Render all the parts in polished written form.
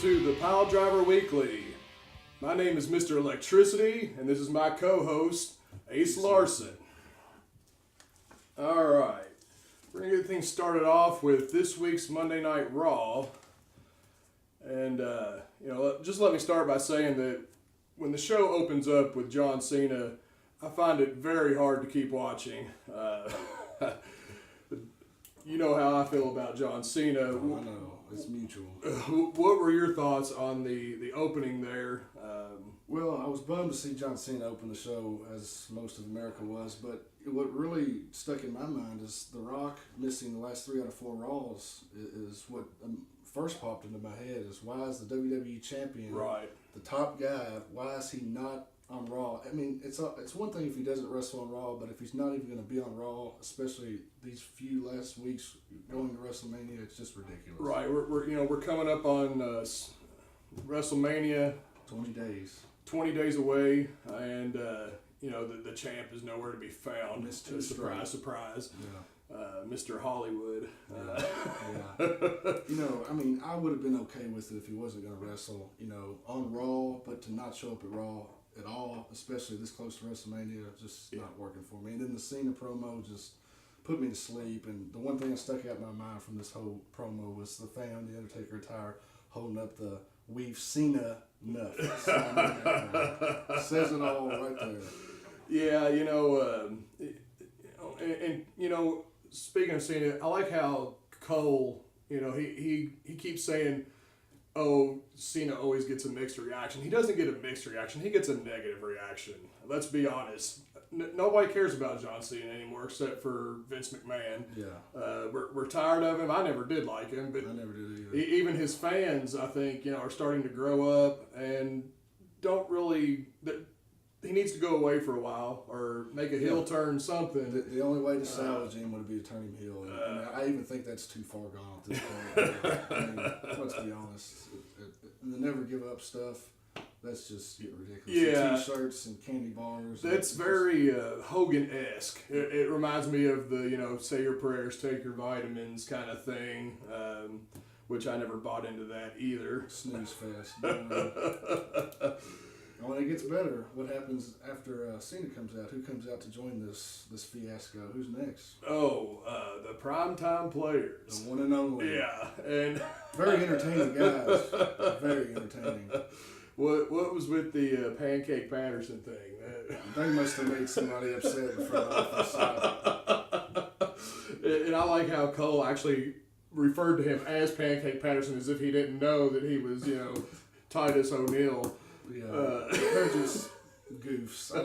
to the Piledriver Weekly. My name is Mr. Electricity, and this is my co-host, Ace Larson. All right, we're going to get things started off with this week's Monday Night Raw. And, just let me start by saying that when the show opens up with John Cena, I find it very hard to keep watching. You know how I feel about John Cena. Oh, I know. It's mutual. What were your thoughts on the opening there? Well, I was bummed to see John Cena open the show, as most of America was, but what really stuck in my mind is The Rock missing the last 3 out of 4 Raws is what first popped into my head is why is the WWE champion, right, the top guy, why is he not on Raw? I mean, it's one thing if he doesn't wrestle on Raw, but if he's not even going to be on Raw, especially these few last weeks going to WrestleMania, it's just ridiculous. Right, we're coming up on WrestleMania. 20 days away, and the champ is nowhere to be found. Surprise, surprise. Yeah. Mr. Hollywood. Yeah. I mean, I would have been okay with it if he wasn't going to wrestle, on Raw, but to not show up at Raw at all, especially this close to WrestleMania, just not working for me. And then the Cena promo just put me to sleep. And the one thing that stuck out in my mind from this whole promo was the fan, the Undertaker attire, holding up the "We've Cena enough." Says it all right there. Yeah, and speaking of Cena, I like how Cole, he keeps saying, "Oh, Cena always gets a mixed reaction." He doesn't get a mixed reaction. He gets a negative reaction. Let's be honest. Nobody cares about John Cena anymore except for Vince McMahon. Yeah. We're tired of him. I never did like him, but I never did either. Even his fans, I think, are starting to grow up and don't really. He needs to go away for a while or make a heel turn, something. The only way to salvage him would be to turn him heel. And I even think that's too far gone at this point. I mean, let's be honest. And the never give up stuff, that's just getting ridiculous. Yeah. T-shirts and candy bars. That's very Hogan-esque. It reminds me of the, say your prayers, take your vitamins kind of thing, which I never bought into that either. Snooze fest. When it gets better, what happens after Cena comes out? Who comes out to join this fiasco? Who's next? Oh, the primetime players. The one and only. Yeah, and very entertaining guys. Very entertaining. What was with the Pancake Patterson thing? They must have made somebody upset in the front office. And I like how Cole actually referred to him as Pancake Patterson as if he didn't know that he was, Titus O'Neil. Yeah, they're just goofs. I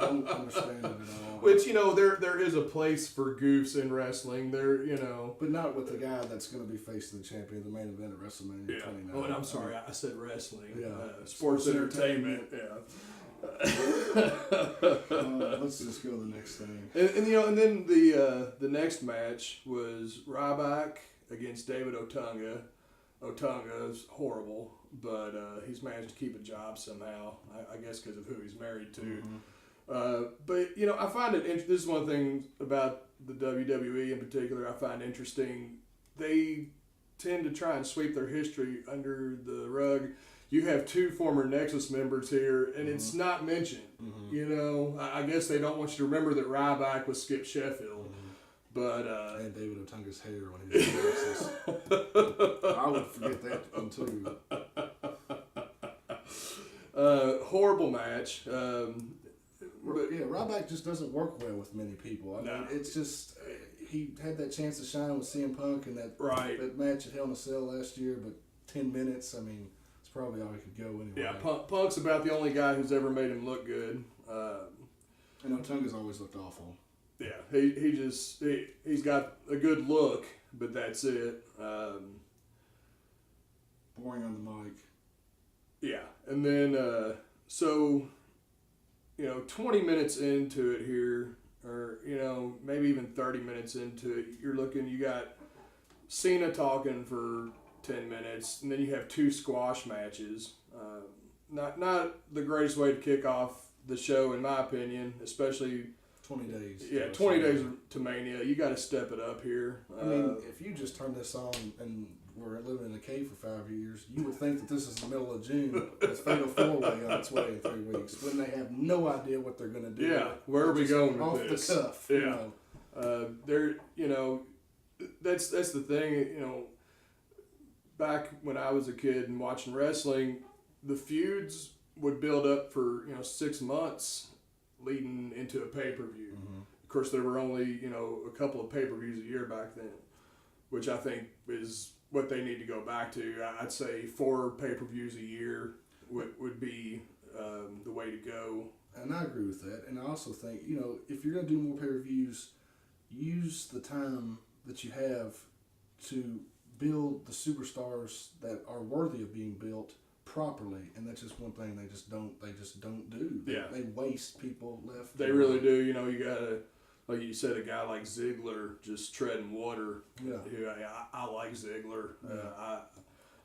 don't understand it at all. Which, there is a place for goofs in wrestling. But not with the guy that's going to be facing the champion, the main event at WrestleMania 29. Oh, and I'm sorry, I said wrestling. Yeah. Sports entertainment. Yeah. Let's just go to the next thing. And then the next match was Ryback against David Otunga. Otunga is horrible, but he's managed to keep a job somehow, I guess because of who he's married to. Mm-hmm. But, I find it this is one thing about the WWE in particular I find interesting. They tend to try and sweep their history under the rug. You have 2 former Nexus members here, and it's not mentioned. Mm-hmm. I guess they don't want you to remember that Ryback was Skip Sheffield. Mm-hmm. But, and David Otunga's hair when he was in Texas. I would forget that one too. Horrible match. Ryback just doesn't work well with many people. I mean, it's just he had that chance to shine with CM Punk in that match at Hell in a Cell last year, but 10 minutes. I mean, it's probably all he could go anyway. Yeah, Punk's about the only guy who's ever made him look good. And Otunga's always looked awful. Yeah, he's got a good look, but that's it. Boring on the mic. Yeah, and then 20 minutes into it here, or maybe even 30 minutes into it, you got Cena talking for 10 minutes, and then you have 2 squash matches. Not the greatest way to kick off the show, in my opinion, especially 20 days. Yeah, 20 days to Mania. You got to step it up here. I mean, if you just turn this on and were living in a cave for 5 years, you would think that this is the middle of June with Fatal 4-Way on its way in 3 weeks, when they have no idea what they're going to do. Yeah, where are we going with off this? the cuff. Yeah. You know. They're, you know, that's the thing, you know, back when I was a kid and watching wrestling, the feuds would build up for, 6 months leading into a pay-per-view. Mm-hmm. Of course, there were only, a couple of pay-per-views a year back then, which I think is what they need to go back to. I'd say 4 pay-per-views a year would be the way to go. And I agree with that. And I also think, if you're going to do more pay-per-views, use the time that you have to build the superstars that are worthy of being built properly. And that's just one thing they just don't do. They waste people left. They really do. You gotta, like you said, a guy like Ziggler just treading water. Yeah. I like Ziggler. Yeah.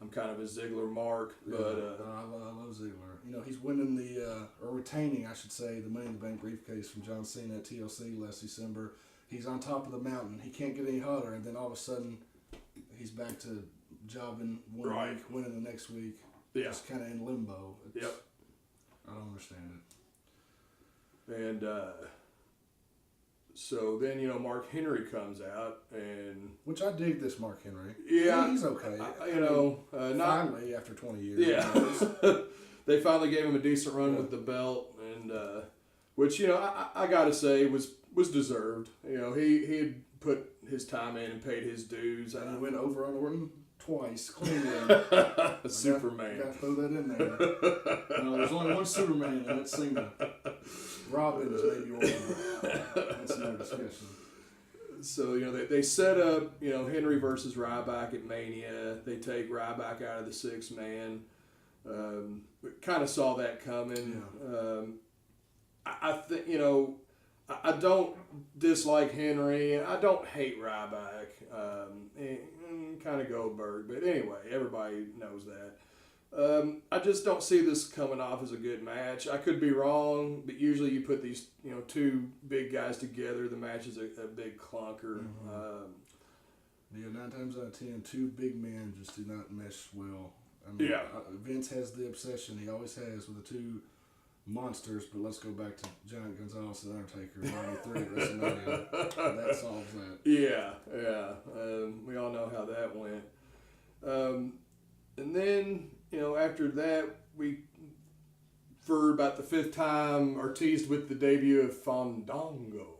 I'm kind of a Ziggler mark, but I love Ziggler. He's winning or retaining, I should say, the Money in the Bank briefcase from John Cena at TLC last December. He's on top of the mountain. He can't get any hotter, and then all of a sudden, he's back to jobbing one week, winning the next week. Yeah. Just kind of in limbo. Yep. I don't understand it. And so then, Mark Henry comes out, and which I dig this Mark Henry. Yeah, he's okay. Finally after 20 years. Yeah, they finally gave him a decent run with the belt, and which I gotta say was deserved. He had put his time in and paid his dues. And he went over on Orton twice, cleanly. Superman. Got to throw that in there. There's only one Superman, and that's Cena. Robin is maybe one. That's another discussion. So, they set up, Henry versus Ryback at Mania. They take Ryback out of the 6-man. Kind of saw that coming. Yeah. I think, I don't dislike Henry, and I don't hate Ryback. Kind of Goldberg, but anyway, everybody knows that. I just don't see this coming off as a good match. I could be wrong, but usually you put these, 2 big guys together, the match is a big clunker. Mm-hmm. 9 times out of 10, 2 big men just do not mesh well. I mean, Vince has the obsession, he always has, with the 2 monsters, but let's go back to Giant Gonzalez and Undertaker, 93 at WrestleMania. That solves that. Yeah. We all know how that went. And then, after that, we, for about the 5th time, are teased with the debut of Fandango.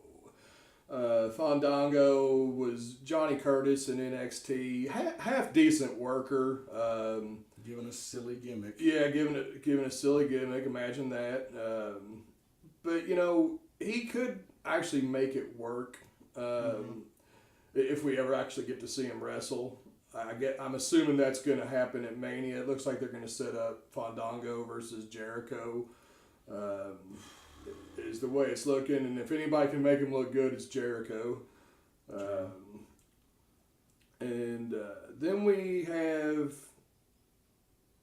Fandango was Johnny Curtis in NXT, half decent worker. Given a silly gimmick. Yeah, given a silly gimmick. Imagine that. But he could actually make it work if we ever actually get to see him wrestle. I'm assuming that's going to happen at Mania. It looks like they're going to set up Fandango versus Jericho. Is the way it's looking, and if anybody can make him look good, it's Jericho. And then we have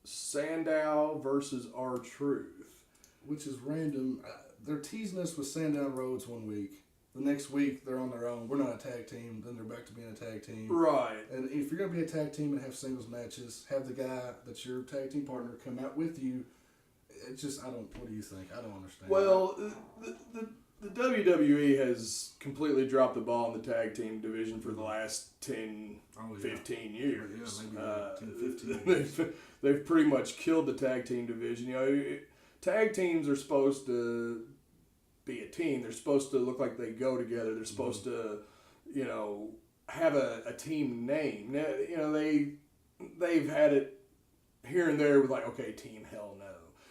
Sandow versus R-Truth. Which is random. They're teasing us with Sandow Rhodes one week. The next week, they're on their own. We're not a tag team. Then they're back to being a tag team. Right. And if you're going to be a tag team and have singles matches, have the guy that's your tag team partner come out with you. It's just, what do you think? I don't understand. Well, the WWE has completely dropped the ball in the tag team division for the last 10, 15 years. Yeah, maybe 10, 15 years. They've pretty much killed the tag team division. Tag teams are supposed to be a team. They're supposed to look like they go together. They're supposed to, have a team name. Now, they've had it here and there with team, hell no.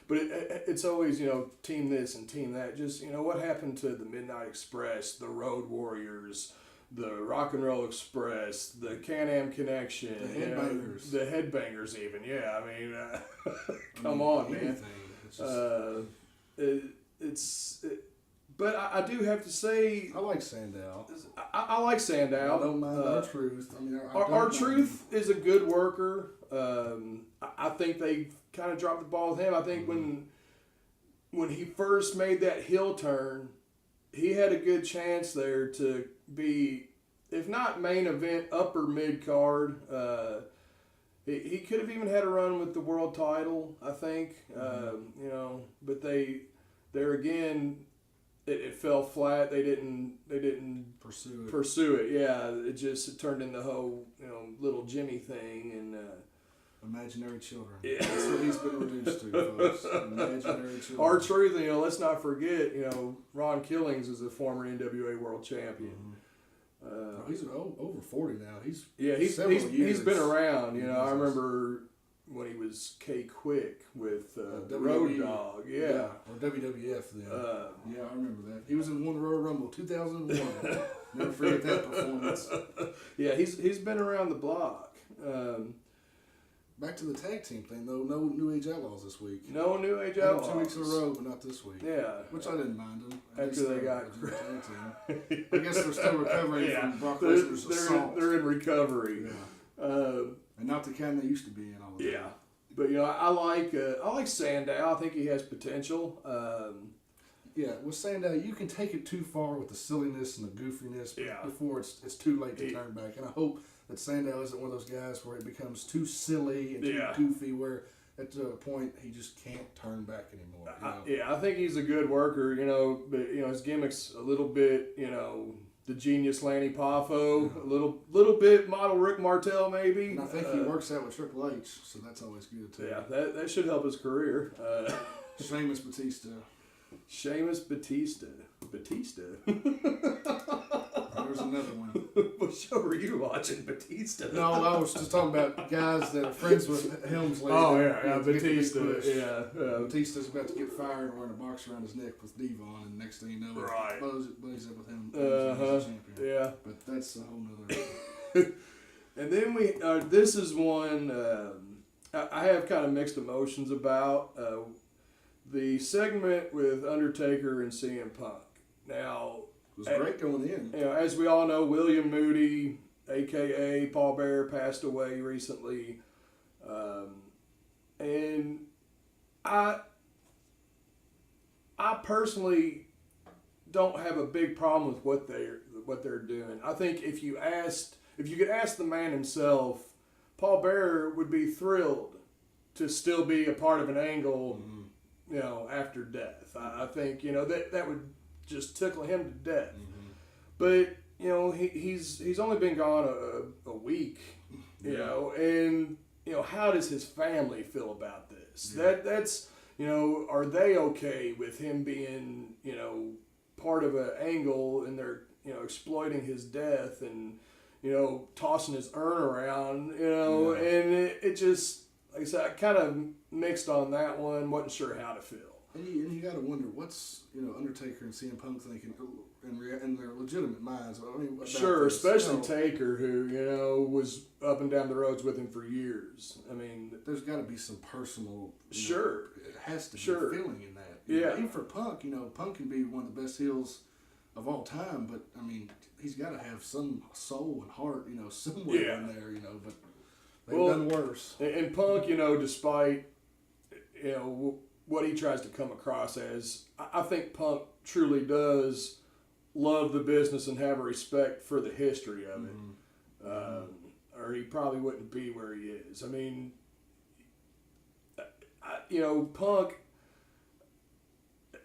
But it's always, team this and team that. Just, what happened to the Midnight Express, the Road Warriors, the Rock and Roll Express, the Can-Am Connection. The Headbangers. The Headbangers even, yeah. I mean, come on, man. But I do have to say... I like Sandow. I like Sandow. I don't mind R-Truth. R-Truth is a good worker. I think they kind of dropped the ball with him. I think when he first made that heel turn, he had a good chance there to be, if not main event, upper mid card. he could have even had a run with the world title, I think. You know, but there again, it fell flat. They didn't pursue it. Yeah, it turned into the whole little Jimmy thing and. Imaginary children. Yeah. That's what he's been reduced to, folks. Imaginary children. Our truth, let's not forget, Ron Killings is a former NWA world champion. He's over 40 now. He's been around. I remember when he was K-Quick with Road Dogg. Yeah. Or WWF then. Yeah, I remember that. He was in One Royal Rumble 2001. Never forget that performance. Yeah, he's been around the block. Back to the tag team thing, though. No New Age Outlaws this week. No New Age Outlaws. 2 weeks in a row, but not this week. Yeah. Which I didn't mind them. After they got... I guess they're still recovering from Brock Lesnar's assault. They're in recovery. Yeah. And not the kind they used to be in all the time. Yeah. But, I like Sandow. I think he has potential. Yeah, with Sandow, you can take it too far with the silliness and the goofiness before it's too late to turn back. And I hope that Sandow isn't one of those guys where it becomes too silly and too goofy where at a point he just can't turn back anymore. I think he's a good worker, but his gimmick's a little bit, the genius Lanny Poffo, a little bit model Rick Martel maybe. And I think he works out with Triple H, so that's always good too. Yeah, that should help his career. Sheamus Batista. Sheamus Batista. There's another one. What show were you watching, Batista? No, I was just talking about guys that are friends with Helmsley. Oh, yeah, Batista. Yeah. Batista's about to get fired wearing a box around his neck with Devon, and next thing you know, buddies up with him. Yeah. But that's a whole nother. And then this is one I have kind of mixed emotions about. The segment with Undertaker and CM Punk. Now, it was great going in. As we all know, William Moody, a.k.a. Paul Bearer, passed away recently. And I personally don't have a big problem with what they're doing. I think if you could ask the man himself, Paul Bearer would be thrilled to still be a part of an angle, after death. I think, that would just tickle him to death. But, he's only been gone a week, and, how does his family feel about this? That's, are they okay with him being, part of an angle and they're, exploiting his death and, tossing his urn around, and it just, like I said, I kind of mixed on that one, wasn't sure how to feel. And you got to wonder what's Undertaker and CM Punk thinking in their legitimate minds. I mean, sure, especially Taker, who was up and down the roads with him for years. I mean, there's got to be some personal. Sure, it has to be feeling in that. Even for Punk, Punk can be one of the best heels of all time, but I mean, he's got to have some soul and heart, somewhere in there, But they've done worse. And Punk, despite what he tries to come across as, I think Punk truly does love the business and have a respect for the history of it. Or he probably wouldn't be where he is. I mean, Punk,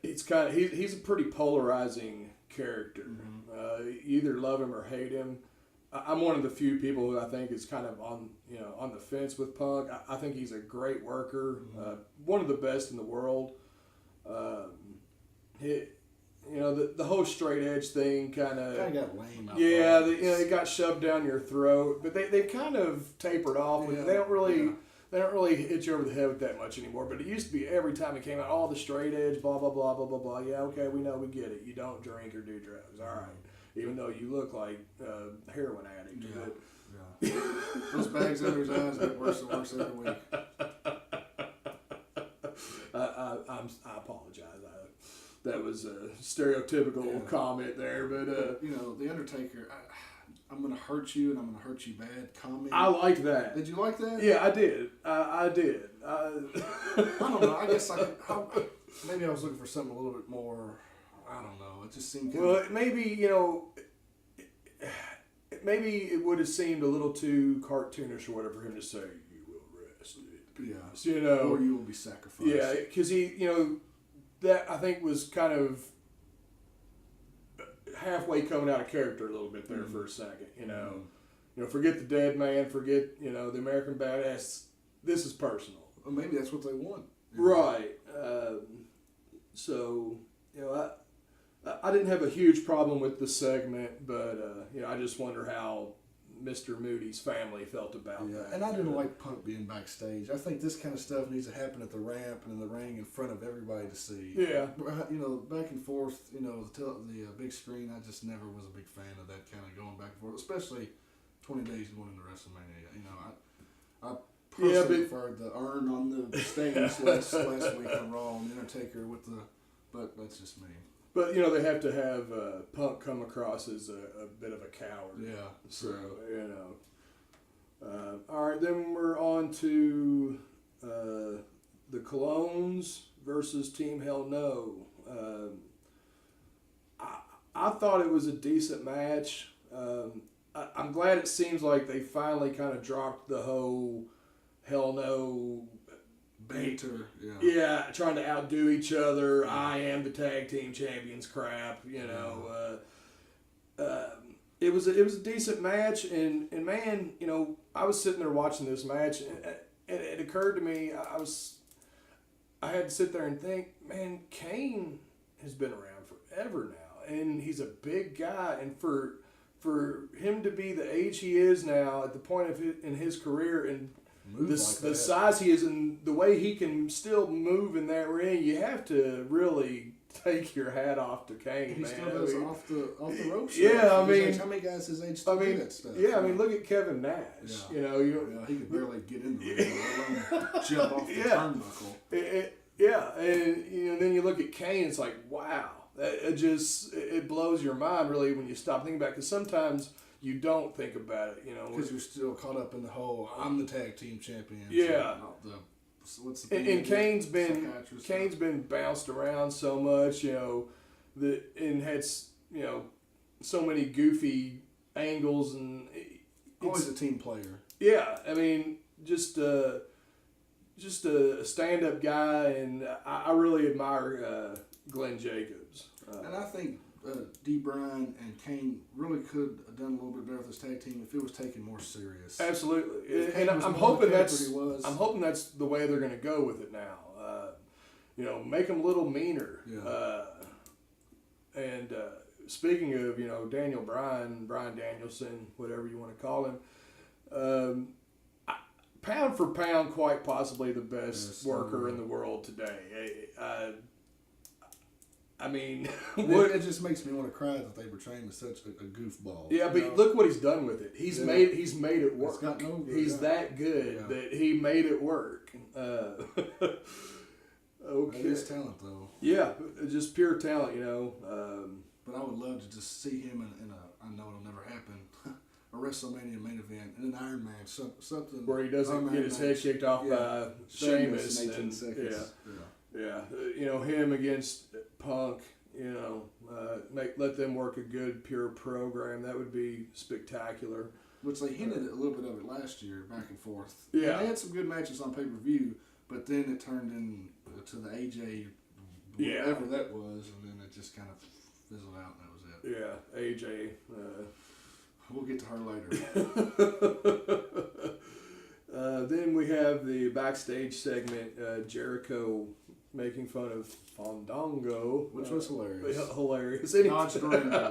it's kind of, he's a pretty polarizing character. You either love him or hate him. I'm one of the few people who I think is kind of on the fence with Punk. I think he's a great worker, one of the best in the world. The whole straight edge thing kind of got lame. It got shoved down your throat, but they've kind of tapered off. They don't really hit you over the head with that much anymore. But it used to be every time it came out, all the straight edge, blah blah blah blah blah blah. Yeah, okay, we know, we get it. You don't drink or do drugs, all right. Even though you look like a heroin addict. Yeah. Those bags under his eyes get worse and worse every week. I apologize. That was a stereotypical comment there, but the Undertaker. I'm gonna hurt you and I'm gonna hurt you bad comment. I like that. Did you like that? Yeah, I did. I did. I don't know. I guess maybe I was looking for something a little bit more. I don't know. It just seemed. Well, maybe maybe it would have seemed a little too cartoonish or whatever for him to say, "You will Yeah. So, you know, or you will be sacrificed. Yeah, because that I think was kind of halfway coming out of character a little bit there for a second. Forget the dead man, forget the American badass. This is personal. Well, maybe that's what they want. Right. So I didn't have a huge problem with the segment, but I just wonder how Mr. Moody's family felt about that. And I didn't like Punk being backstage. I think this kind of stuff needs to happen at the ramp and in the ring in front of everybody to see. Yeah. Back and forth, the big screen, I just never was a big fan of that kind of going back and forth, especially 20 days going into WrestleMania. I personally preferred the urn on the stage last week on Raw and Undertaker but that's just me. But they have to have Punk come across as a bit of a coward. Yeah. So all right, then we're on to the Colognes versus Team Hell No. I thought it was a decent match. I'm glad it seems like they finally kind of dropped the whole Hell No banter. Yeah, trying to outdo each other. I am the tag team champions crap. It was a decent match, and man, I was sitting there watching this match, and it occurred to me I had to sit there and think, man, Kane has been around forever now, and he's a big guy, and for him to be the age he is now at the point in his career and the size he is and the way he can still move in that ring, you have to really take your hat off to Kane, he man. Still does off the ropes. Yeah, how many guys his age still do that stuff? Yeah, look at Kevin Nash. Yeah. He could barely get in the ring, let alone jump off the turnbuckle. And then you look at Kane, it's like, wow. It blows your mind, really, when you stop thinking about it, because sometimes you don't think about it, Because you're still caught up in the whole, I'm the tag team champion. Yeah. What's the thing? And Kane's been bounced around so much, and had, so many goofy angles, and always a team player. Yeah, just a stand-up guy, and I really admire Glenn Jacobs. And I think D. Bryan and Kane really could have done a little bit better with this tag team if it was taken more serious. Absolutely, and I'm hoping that's the way they're going to go with it now. Make them a little meaner. Yeah. And speaking of Brian Danielson, whatever you want to call him, pound for pound, quite possibly the best worker in the world today. It just makes me want to cry that they portray him as such a goofball. Yeah, but look what he's done with it. He's made it work. It's gotten over, he's that good that he made it work. Okay. It is talent, though. Yeah, just pure talent, But I would love to just see him in a, I know it'll never happen, a WrestleMania main event, in an Iron Man, something. Where he doesn't get his head kicked off by Sheamus. In 18 seconds. Yeah. Him against Punk, let them work a good, pure program. That would be spectacular. Which they hinted a little bit of it last year, back and forth. Yeah. And they had some good matches on pay-per-view, but then it turned into the AJ, whatever that was, and then it just kind of fizzled out, and that was it. Yeah, AJ. We'll get to her later. Then we have the backstage segment, Jericho making fun of Fandango. Which was hilarious. Hilarious. Dodge the rainbow.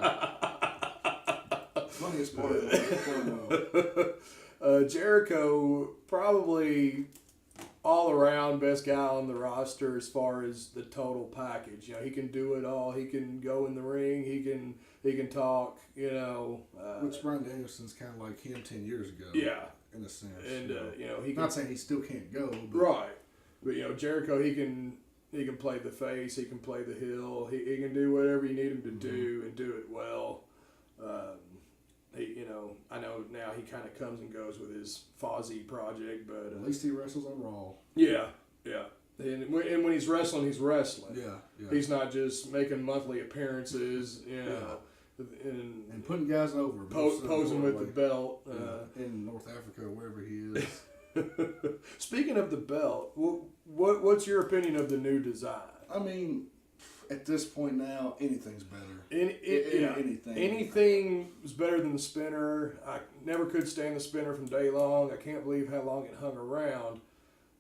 Funniest part of the promo. Jericho, probably all around best guy on the roster as far as the total package. He can do it all. He can go in the ring. He can talk. Which Bryan Danielson's kind of like him 10 years ago. Yeah, in a sense. And he can, not saying he still can't go. But. Right, but Jericho, he can play the face. He can play the heel. He can do whatever you need him to do and do it well. I know now he kind of comes and goes with his Fozzy project, but at least he wrestles on Raw. Yeah. And when he's wrestling, he's wrestling. Yeah. He's not just making monthly appearances, and putting guys over. Posing with the belt. In North Africa, wherever he is. Speaking of the belt, what's your opinion of the new design? I mean, at this point now, anything's better. Anything. Anything is better than the spinner. I never could stand the spinner from day long. I can't believe how long it hung around.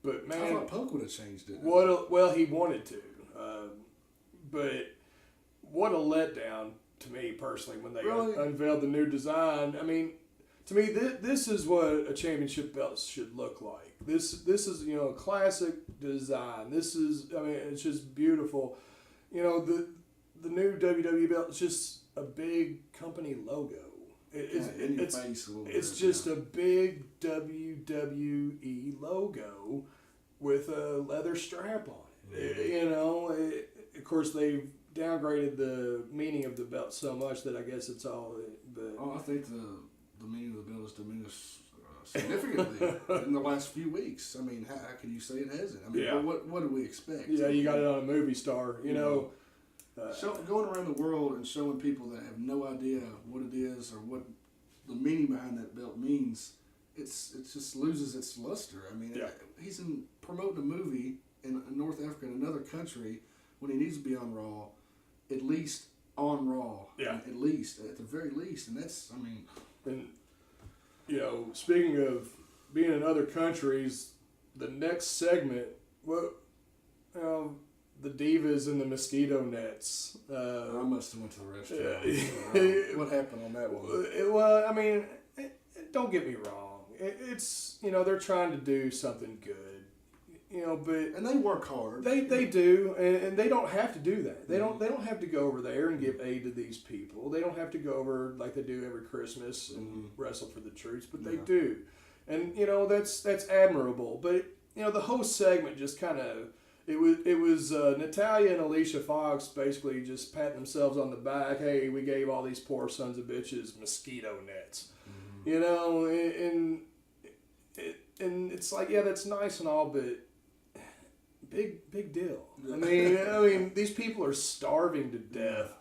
But man, I thought Punk would have changed it. Well, he wanted to, but what a letdown to me personally when they unveiled the new design. I mean, to me, this is what a championship belt should look like. This is a classic design. This is, I mean, it's just beautiful. The new WWE belt is just a big company logo. It's just a big WWE logo with a leather strap on it. Of course, they've downgraded the meaning of the belt so much that I guess it's all. But I think the meaning of the belt has diminished significantly in the last few weeks. I mean, how can you say it hasn't? I mean, what do we expect? Yeah, you got it on a movie star. Going around the world and showing people that have no idea what it is or what the meaning behind that belt means, it just loses its luster. I mean, he's promoting a movie in North Africa in another country when he needs to be on Raw, at least on Raw. Yeah. At the very least. And that's, I mean. And, speaking of being in other countries, the next segment, the divas and the mosquito nets. I must have went to the restroom. What happened on that one? Well, I mean, don't get me wrong. It's they're trying to do something good. But they work hard. They do, and they don't have to do that. They don't have to go over there and give aid to these people. They don't have to go over like they do every Christmas and wrestle for the troops, but they do, and that's admirable. But the whole segment just kind of. It was Natalya and Alicia Fox basically just patting themselves on the back. Hey, we gave all these poor sons of bitches mosquito nets, and it's like, yeah, that's nice and all, but big deal. I mean, these people are starving to death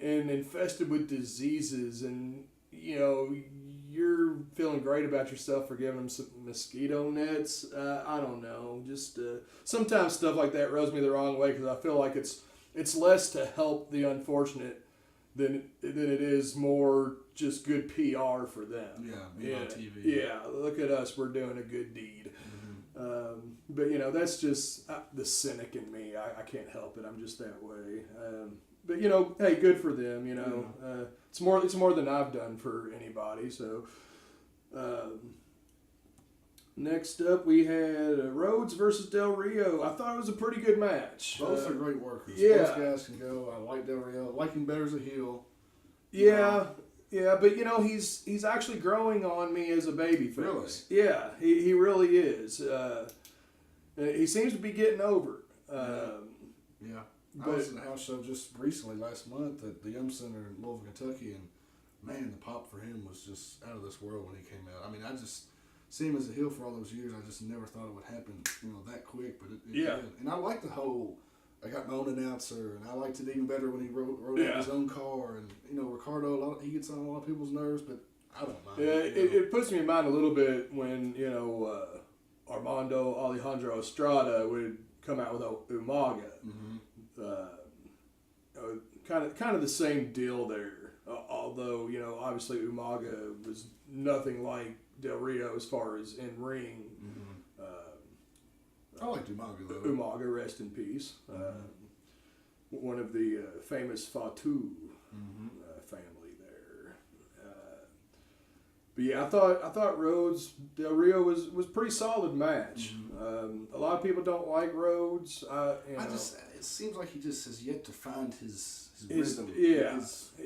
and infested with diseases, and you're feeling great about yourself for giving them some mosquito nets. I don't know. Just sometimes stuff like that rubs me the wrong way because I feel like it's less to help the unfortunate than it is more just good PR for them. Yeah, on TV. Yeah, look at us. We're doing a good deed. But that's just the cynic in me. I can't help it. I'm just that way. But hey, good for them. It's more than I've done for anybody. So next up, we had Rhodes versus Del Rio. I thought it was a pretty good match. Both are great workers. Yeah, both guys can go. I like Del Rio. I like him better as a heel. Yeah. Yeah, but he's actually growing on me as a babyface. Really? Yeah, he really is. He seems to be getting over. Yeah. I was in a house show just recently last month at the Yum Center in Louisville, Kentucky, and man, the pop for him was just out of this world when he came out. I mean, I just see him as a heel for all those years. I just never thought it would happen, that quick, but it did. And I like the whole. I got my own announcer, and I liked it even better when he rode out his own car. And Ricardo, he gets on a lot of people's nerves, but I don't mind. Yeah, it puts me in mind a little bit when Armando Alejandro Estrada would come out with Umaga. Kind of the same deal there. Although obviously Umaga was nothing like Del Rio as far as in ring. I like Umaga though. Umaga, rest in peace. One of the famous Fatu family there. But yeah, I thought Rhodes Del Rio was pretty solid match. A lot of people don't like Rhodes. It seems like he just has yet to find his rhythm. Yeah,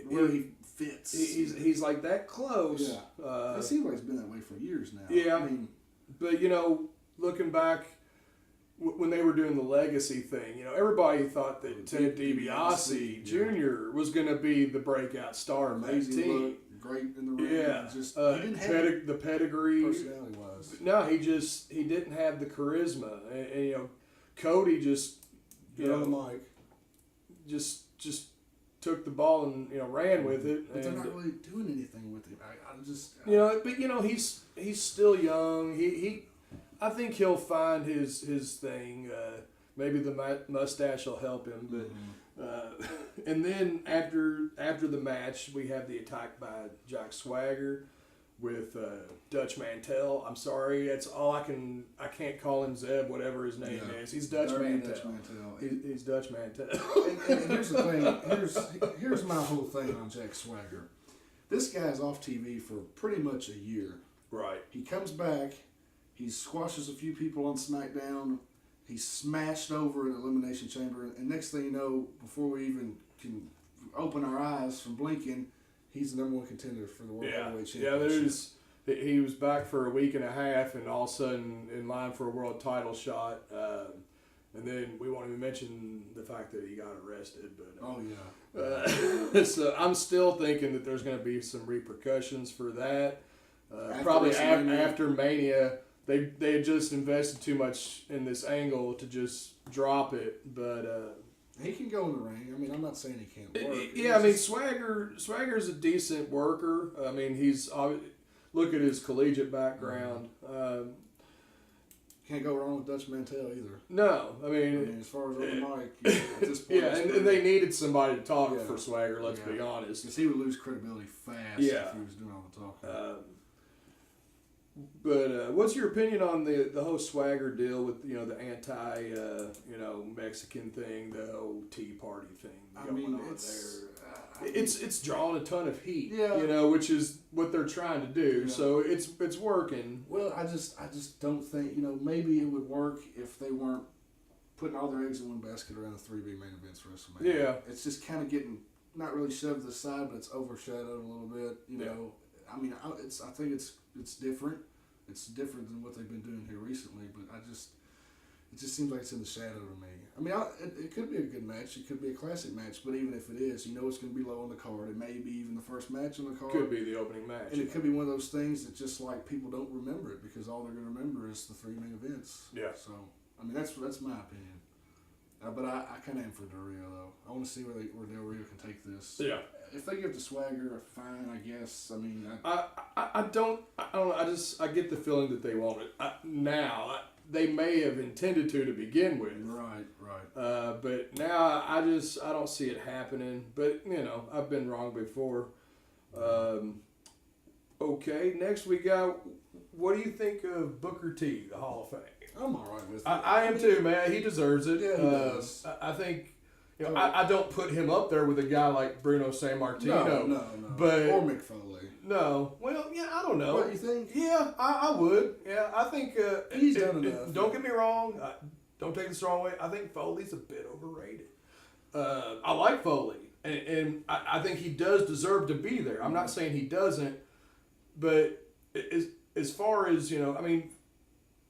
where he fits. He's like that close. Yeah, it seems like it's been that way for years now. Yeah, I mean, but looking back. When they were doing the legacy thing, everybody thought that Ted DiBiase Jr. was going to be the breakout star of that team. Look, great in the ring. Yeah, he didn't have the pedigree. Personality-wise. No, he didn't have the charisma, and Cody just on the mic, just took the ball and ran with it. But they're not really doing anything with it. I just but he's still young. I think he'll find his thing. Maybe the mustache will help him, but and then after the match, we have the attack by Jack Swagger with Dutch Mantel. I'm sorry, that's all I can't call him Zeb, whatever his name is. He's Dutch Mantel. He's Dutch Mantel. And here's the thing. Here's my whole thing on Jack Swagger. This guy's off TV for pretty much a year. Right. He comes back. He squashes a few people on SmackDown. He's smashed over in Elimination Chamber. And next thing you know, before we even can open our eyes from blinking, he's the number one contender for the World Heavyweight Championship. Yeah, he was back for a week and a half and all of a sudden in line for a world title shot. And then we won't even mention the fact that he got arrested. But so I'm still thinking that there's going to be some repercussions for that. Probably after Mania. They had just invested too much in this angle to just drop it, but he can go in the ring. I mean, I'm not saying he can't work. Yeah, I mean, Swagger's a decent worker. I mean, look at his collegiate background. Can't go wrong with Dutch Mantel either. No, I mean as far as on the mic, at this point, and they needed somebody to talk for Swagger. Let's be honest, because he would lose credibility fast if he was doing all the talking. But what's your opinion on the whole Swagger deal with the anti Mexican thing, the whole Tea Party thing going on there? It's drawing a ton of heat, which is what they're trying to do. Yeah. So it's working. Well, I just don't think maybe it would work if they weren't putting all their eggs in one basket around the 3 big main events for WrestleMania. Yeah, it's just kind of getting not really shoved to the side, but it's overshadowed a little bit. You know. I mean, I think it's different. It's different than what they've been doing here recently, but it just seems like it's in the shadow to me. I mean, it could be a good match. It could be a classic match, but even if it is, it's going to be low on the card. It may be even the first match on the card. Could be the opening match. And it could be one of those things that just like people don't remember it because all they're going to remember is the 3 main events. Yeah. So, I mean, that's my opinion. But I kind of am for Del Rio, though. I want to see where Del Rio can take this. Yeah. If they give the Swagger, fine, I guess. I mean, I don't know. I get the feeling that they want it now. They may have intended to begin with. Right. But now I don't see it happening. But I've been wrong before. Okay, next we got. What do you think of Booker T, the Hall of Fame? I'm all right with it. I am too, man. He deserves it. Yeah, he does. I think. I don't put him up there with a guy like Bruno Sammartino. No. But, or Mick Foley. No. Well, yeah, I don't know. What, you think? Yeah, I would. Yeah, I think... he's done enough. Don't get me wrong. Don't take this the wrong way. I think Foley's a bit overrated. I like Foley. And I think he does deserve to be there. I'm not saying he doesn't. But as far as, I mean,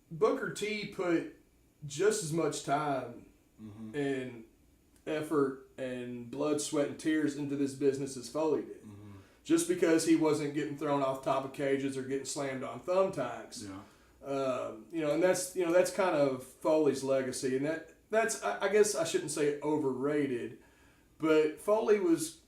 Booker T put just as much time and effort and blood, sweat, and tears into this business as Foley did. Just because he wasn't getting thrown off top of cages or getting slammed on thumbtacks. Yeah. And that's kind of Foley's legacy. And that's I guess I shouldn't say overrated, but Foley was,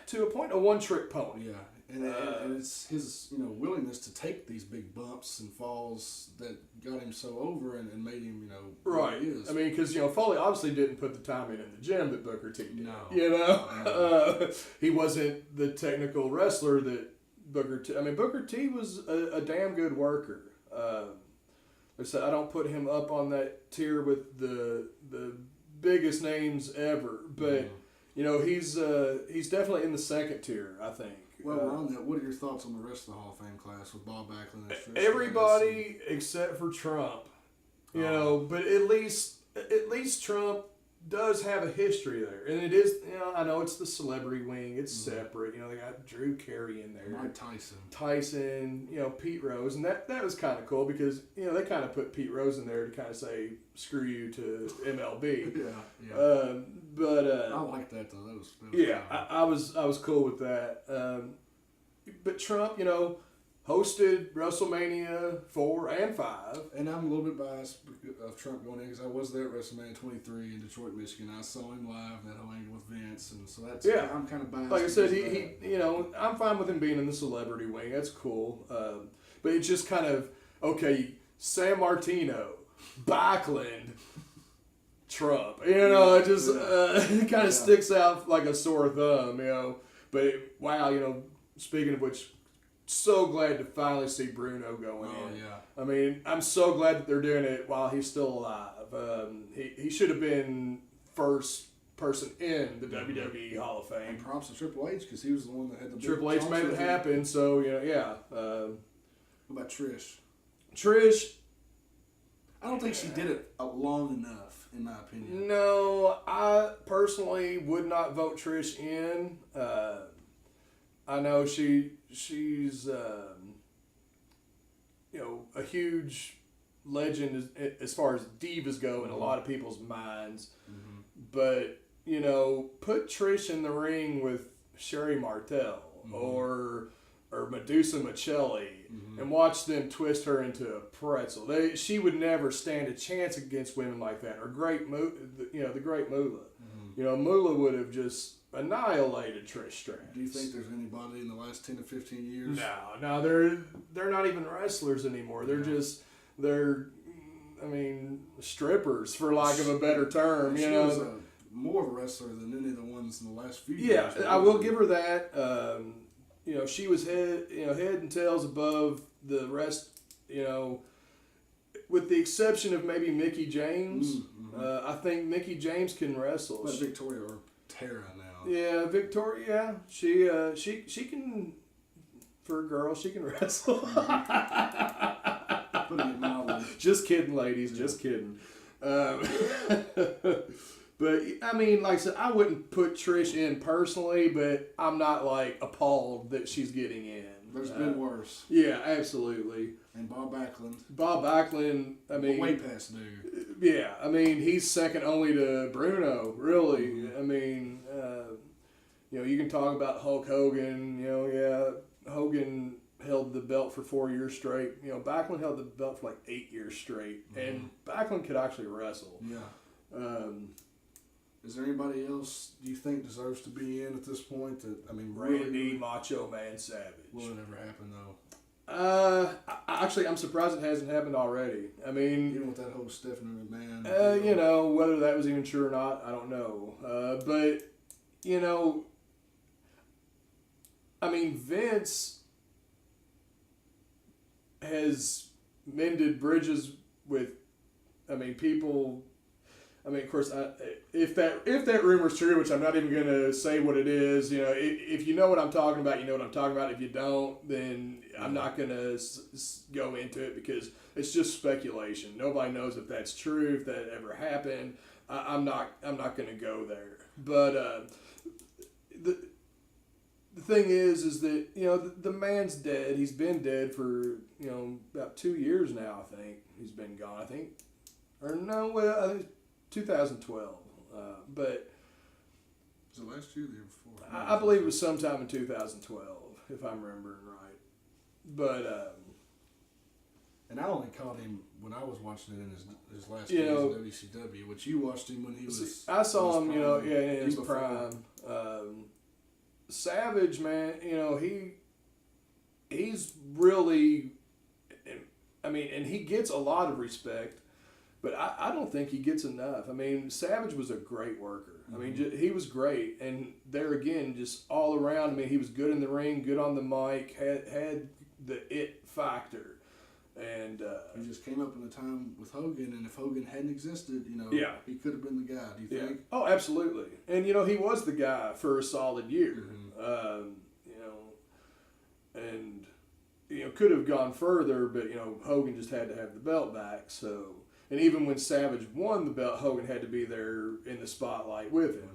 to a point, a one-trick pony. Yeah. And it's his willingness to take these big bumps and falls that got him so over and made him right. He is. I mean, because Foley obviously didn't put the time in the gym that Booker T did. No. He wasn't the technical wrestler that Booker T. I mean, Booker T was a damn good worker. Like I said, I don't put him up on that tier with the biggest names ever, but he's definitely in the second tier, I think. Well, we're on that. What are your thoughts on the rest of the Hall of Fame class with Bob Backlund and Trish? Everybody except for Trump, but at least Trump does have a history there, and it is. I know it's the celebrity wing; it's separate. They got Drew Carey in there, Mike Tyson, Pete Rose, and that was kind of cool because they kind of put Pete Rose in there to kind of say screw you to MLB. Yeah. But I like that though. That was yeah. I was cool with that. But Trump, hosted WrestleMania 4 and 5. And I'm a little bit biased of Trump going in because I was there at WrestleMania 23 in Detroit, Michigan. I saw him live in that whole angle with Vince, and so that's I'm kind of biased. Like I said, he I'm fine with him being in the celebrity wing. That's cool. But it's just kind of okay. San Martino, Backlund, Trump. It just it kind of sticks out like a sore thumb, But wow, speaking of which, so glad to finally see Bruno going in. Yeah. I mean, I'm so glad that they're doing it while he's still alive. He should have been first person in the WWE Hall of Fame. And props to Triple H because he was the one that had the big Triple H made it happen, so yeah. What about Trish? Trish, I don't think she did it long enough, in my opinion. no, I personally would not vote Trish in. I know she's a huge legend as far as divas go in a lot of people's minds. Mm-hmm. But, put Trish in the ring with Sherry Martel or Medusa Michelli and watch them twist her into a pretzel. She would never stand a chance against women like that. Or the great Moolah. Moolah would have just annihilated Trish Stratus. Do you think there's anybody in the last 10 to 15 years? No, they're not even wrestlers anymore. They're strippers, for lack of a better term. She was more of a wrestler than any of the ones in the last few years. Yeah, I will give her that. She was head and tails above the rest. With the exception of maybe Mickie James. I think Mickie James can wrestle. But Victoria or Tara now. Yeah, Victoria. She can. For a girl, she can wrestle. Putting it mildly. Just kidding, ladies. Yeah. Just kidding. But I mean, like I said, I wouldn't put Trish in personally, but I'm not like appalled that she's getting in. There's been worse. Yeah, absolutely. And Bob Backlund. I mean, way past dude. Yeah, I mean, he's second only to Bruno. Really, I mean, you can talk about Hulk Hogan. Hogan held the belt for 4 years straight. Backlund held the belt for like 8 years straight, and Backlund could actually wrestle. Yeah. Is there anybody else you think deserves to be in at this point? Randy Macho Man Savage. Will it ever happen though? Actually, I'm surprised it hasn't happened already. I mean, even with that whole Stephanie McMahon. Whether that was even true or not, I don't know. But Vince has mended bridges with, people. Of course, if that rumor's true, which I'm not even going to say what it is, if you know what I'm talking about, you know what I'm talking about. If you don't, then I'm not going to go into it because it's just speculation. Nobody knows if that's true, if that ever happened. I'm not going to go there. But the thing is that the man's dead. He's been dead for about 2 years now. I think he's been gone. I think 2012, but was it last year or the year before? I believe it was sometime in 2012, if I'm remembering right. But and I only caught him when I was watching it in his last days in WCW, which you watched him when he was. I saw him, in his prime. Savage, man, he's really, and he gets a lot of respect. But I don't think he gets enough. Savage was a great worker. He was great. And there again, just all around, he was good in the ring, good on the mic, had the it factor. And he just came up in a time with Hogan, and if Hogan hadn't existed, he could have been the guy, do you think? Oh, absolutely. And, he was the guy for a solid year. And, could have gone further, but, Hogan just had to have the belt back, so... And even when Savage won the belt, Hogan had to be there in the spotlight with him.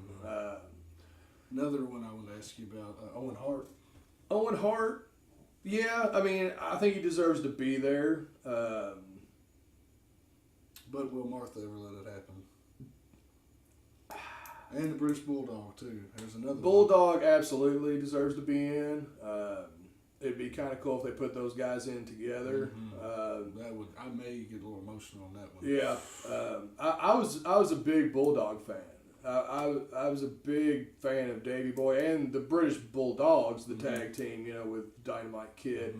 Another one I want to ask you about, Owen Hart. Owen Hart, yeah, I think he deserves to be there. But will Martha ever let it happen? And the British Bulldog, too. There's another Bulldog one. Absolutely deserves to be in. It'd be kind of cool if they put those guys in together. I may get a little emotional on that one. Yeah, I was a big Bulldog fan. I was a big fan of Davey Boy and the British Bulldogs, the tag team, with Dynamite Kid.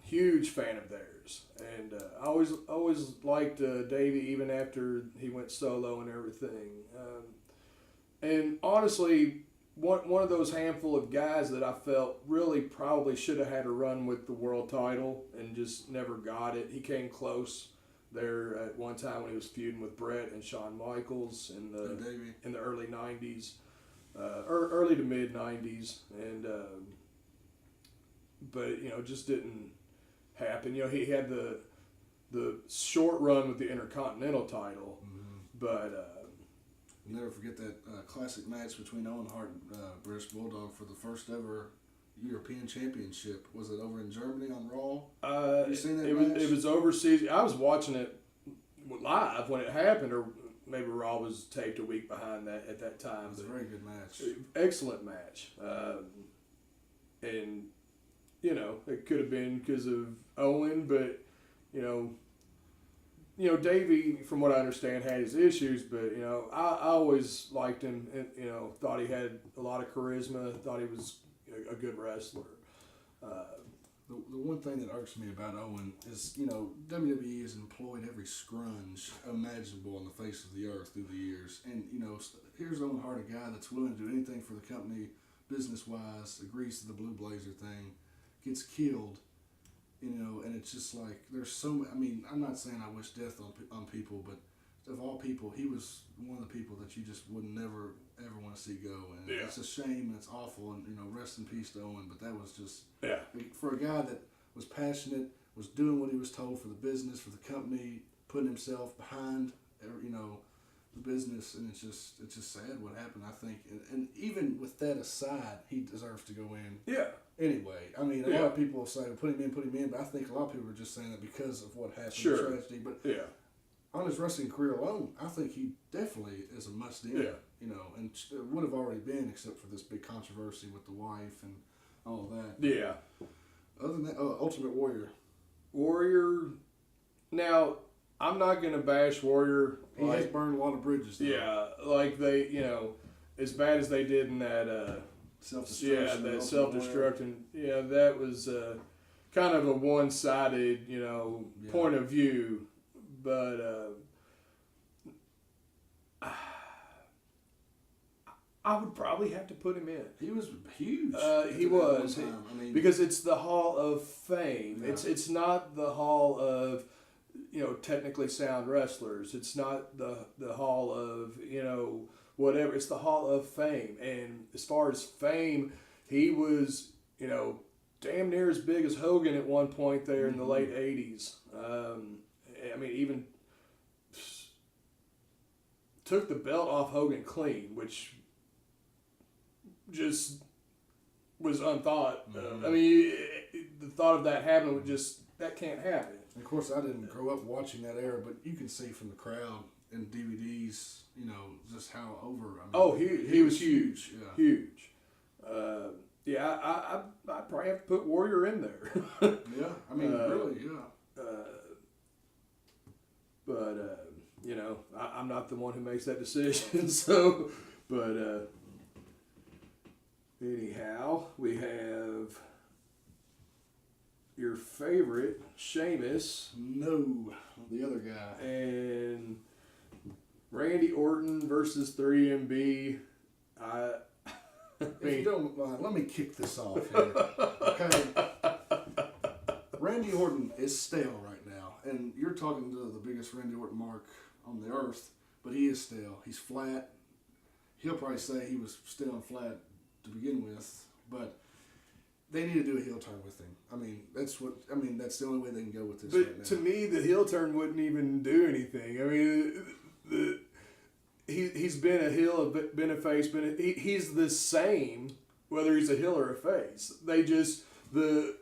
Huge fan of theirs, and I always liked Davey even after he went solo and everything. And honestly, one of those handful of guys that I felt really probably should have had a run with the world title and just never got it. He came close there at one time when he was feuding with Brett and Shawn Michaels in the early '90s, early to mid '90s, and but just didn't happen. He had the short run with the Intercontinental title, but. I'll never forget that classic match between Owen Hart and British Bulldog for the first ever European Championship. Was it over in Germany on Raw? You seen that match? It was overseas. I was watching it live when it happened, or maybe Raw was taped a week behind that at that time. It was a very good match. Excellent match. And, it could have been because of Owen, but, Davey, from what I understand, had his issues, but, I always liked him and, thought he had a lot of charisma, thought he was a good wrestler. The one thing that irks me about Owen is, WWE has employed every scrunge imaginable on the face of the earth through the years. And, here's Owen Hart, a guy that's willing to do anything for the company business-wise, agrees to the Blue Blazer thing, gets killed. And it's just like there's so. I'm not saying I wish death on people, but of all people, he was one of the people that you just would never ever want to see go. And it's a shame and it's awful. And rest in peace to Owen. But that was just for a guy that was passionate, was doing what he was told for the business, for the company, putting himself behind, the business. And it's just sad what happened. I think, and even with that aside, he deserves to go in. Yeah. Anyway, a lot of people will say, put him in, but I think a lot of people are just saying that because of what happened, the tragedy. But on his wrestling career alone, I think he definitely is a must-in, and would have already been except for this big controversy with the wife and all that. Yeah. Other than that, Ultimate Warrior. Now, I'm not going to bash Warrior. He has burned a lot of bridges, though. Yeah, like they, as bad as they did in that... self-destruction. Yeah, that self-destruction. Yeah, that was kind of a one-sided, point of view. But I would probably have to put him in. He was huge. He was. Because it's the Hall of Fame. Yeah. It's not the Hall of, technically sound wrestlers. It's not the Hall of, whatever. It's the Hall of Fame. And as far as fame, he was, damn near as big as Hogan at one point there in the late 80s. Even took the belt off Hogan clean, which just was unthought. The thought of that happening would that can't happen. And of course, I didn't grow up watching that era, but you can see from the crowd and DVDs, just how over. He was huge. Yeah. Huge. I'd probably have to put Warrior in there. Yeah, really, yeah. But I'm not the one who makes that decision. So, but anyhow, we have your favorite, Sheamus. No, the other guy. And Randy Orton versus 3MB. If you don't mind, let me kick this off here. Okay. Randy Orton is stale right now. And you're talking to the biggest Randy Orton mark on the earth, but he is stale. He's flat. He'll probably say he was stale and flat to begin with, but they need to do a heel turn with him. That's the only way they can go with this right now. To me, the heel turn wouldn't even do anything. He's been a heel, been a face, he's the same whether he's a heel or a face. They just the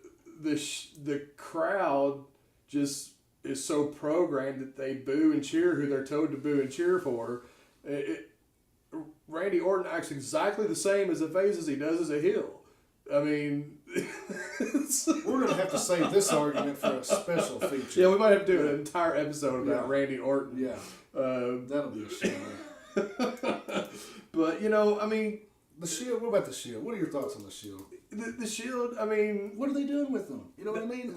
crowd just is so programmed that they boo and cheer who they're told to boo and cheer for. Randy Orton acts exactly the same as a face as he does as a heel. We're going to have to save this argument for a special feature. Yeah, we might have to do an entire episode about Randy Orton. Yeah, that'll be a show. But, The Shield, what about the Shield? What are your thoughts on the Shield? the Shield. I mean, what are they doing with them? You know what I mean?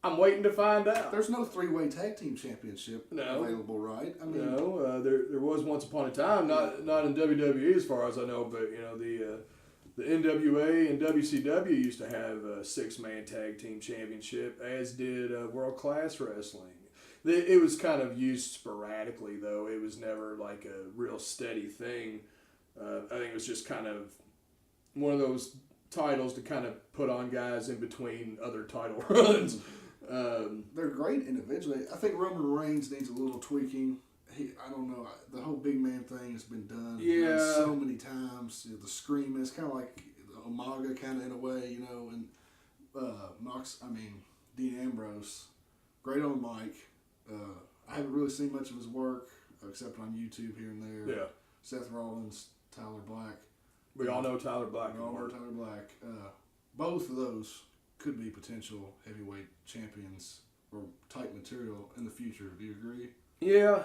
I'm waiting to find out. There's no 3-way tag team championship available, right? I mean, no. There was once upon a time, not in WWE as far as I know, but the NWA and WCW used to have a 6-man tag team championship, as did World Class Wrestling. It was kind of used sporadically, though. It was never like a real steady thing. I think it was just kind of one of those titles to kind of put on guys in between other title runs. They're great individually. I think Roman Reigns needs a little tweaking. I don't know. The whole big man thing has been done so many times. The Scream is kind of like Umaga, kind of in a way, and Dean Ambrose, great on the mic. I haven't really seen much of his work except on YouTube here and there. Yeah. Seth Rollins, Tyler Black. We all know Tyler Black. We all know Tyler Black. Both of those could be potential heavyweight champions or type material in the future. Do you agree? Yeah.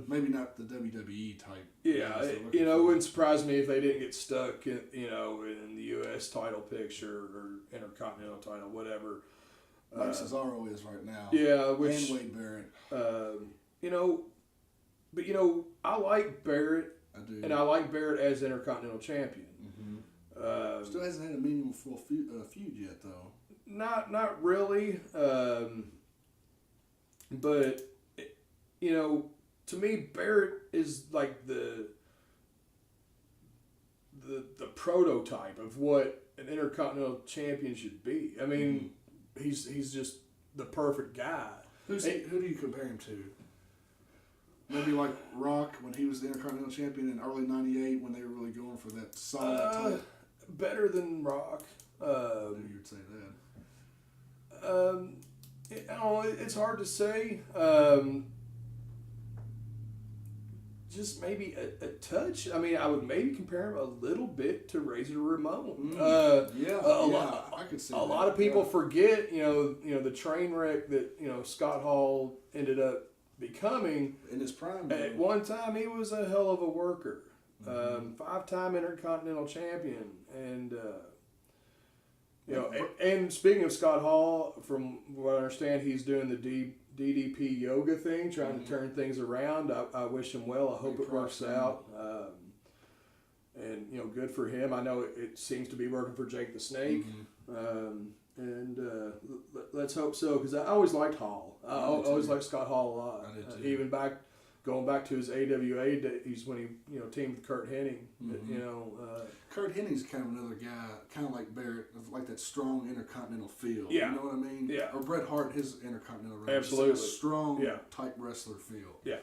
Maybe not the WWE type. Yeah. It wouldn't surprise me if they didn't get stuck in the U.S. title picture or Intercontinental title, whatever. Like Cesaro is right now. Yeah. And Wade Barrett. But I like Barrett. I do. And I like Barrett as Intercontinental Champion. Mm-hmm. Still hasn't had a meaningful feud yet, though. Not really. But to me, Barrett is like the prototype of what an Intercontinental Champion should be. I mean, he's just the perfect guy. Who do you compare him to? Maybe like Rock when he was the Intercontinental Champion in early '98 when they were really going for that solid title. Better than Rock. Maybe you'd say that. It's hard to say. Just maybe a touch. I mean, I would maybe compare him a little bit to Razor Ramon. I could see a lot of people forget, the train wreck that Scott Hall ended up becoming in his prime. At one time, he was a hell of a worker. 5-time Intercontinental Champion, and and speaking of Scott Hall, from what I understand, he's doing the DDP yoga thing, trying to turn things around. I wish him well. I hope it works out. And good for him. I know it seems to be working for Jake the Snake. Let's hope so, because I always liked Hall. I always liked Scott Hall a lot. Even going back to his AWA days when he teamed with Kurt Hennig. Kurt Hennig's kind of another guy, kind of like Barrett, like that strong Intercontinental feel. Yeah. You know what I mean? Yeah. Or Bret Hart, his Intercontinental run. Absolutely. Like a strong type wrestler feel. Yeah.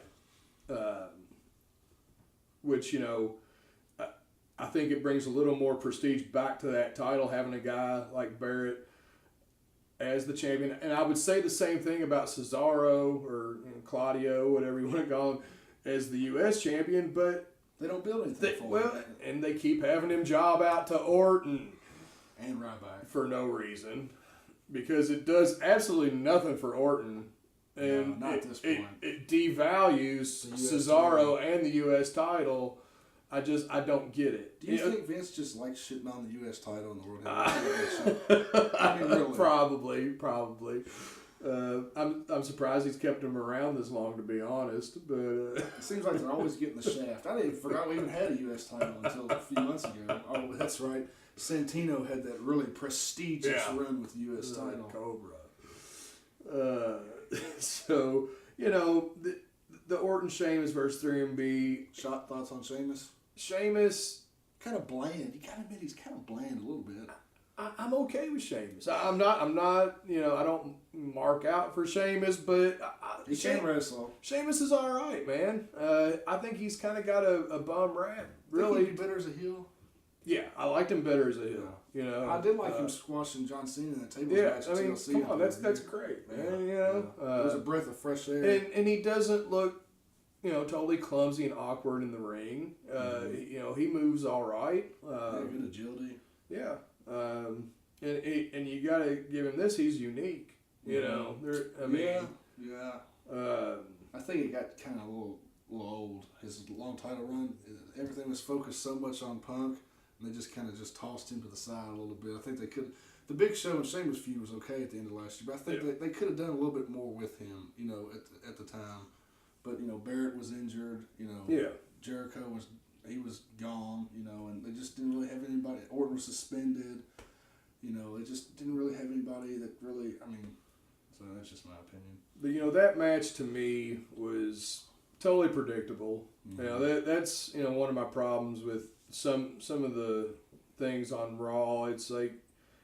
Which I think it brings a little more prestige back to that title, having a guy like Barrett as the champion. And I would say the same thing about Cesaro or Claudio, whatever you want to call him, as the U.S. champion, but they don't build anything for him. And they keep having him job out to Orton and Ryback for no reason, because it does absolutely nothing for Orton. And not at this point. It devalues Cesaro and the U.S. title. I don't get it. Do you think Vince just likes shitting on the U.S. title and the World Heavyweight? I mean, really. Probably. I'm surprised he's kept him around this long, to be honest. But it seems like they're always getting the shaft. I didn't even forgot we even had a U.S. title until a few months ago. Oh, that's right. Santino had that really prestigious run with the U.S. title. Cobra. So the Orton Sheamus versus 3MB. Shot thoughts on Sheamus? Sheamus, kind of bland. You gotta admit he's kind of bland a little bit. I'm okay with Sheamus. I'm not. I don't mark out for Sheamus, but he can wrestle. Sheamus is all right, man. I think he's kind of got a bum rap. Really, think he'd be better as a heel. Yeah, I liked him better as a heel. I did like him squashing John Cena in that tables match. I mean, come on, that's great, man. It was a breath of fresh air. And he doesn't look, totally clumsy and awkward in the ring. He moves all right. Good agility. Yeah. And you got to give him this. He's unique. I think it got kind of a little old. His long title run, everything was focused so much on Punk And they just kind of just tossed him to the side a little bit. I think they could. The Big Show and Sheamus feud was okay at the end of last year, but I think they could have done a little bit more with him, at the time. But Barrett was injured. Jericho was gone. And they just didn't really have anybody. Orton was suspended. They just didn't really have anybody that really. So that's just my opinion. But that match to me was totally predictable. Mm-hmm. That's one of my problems with some of the things on Raw. It's like,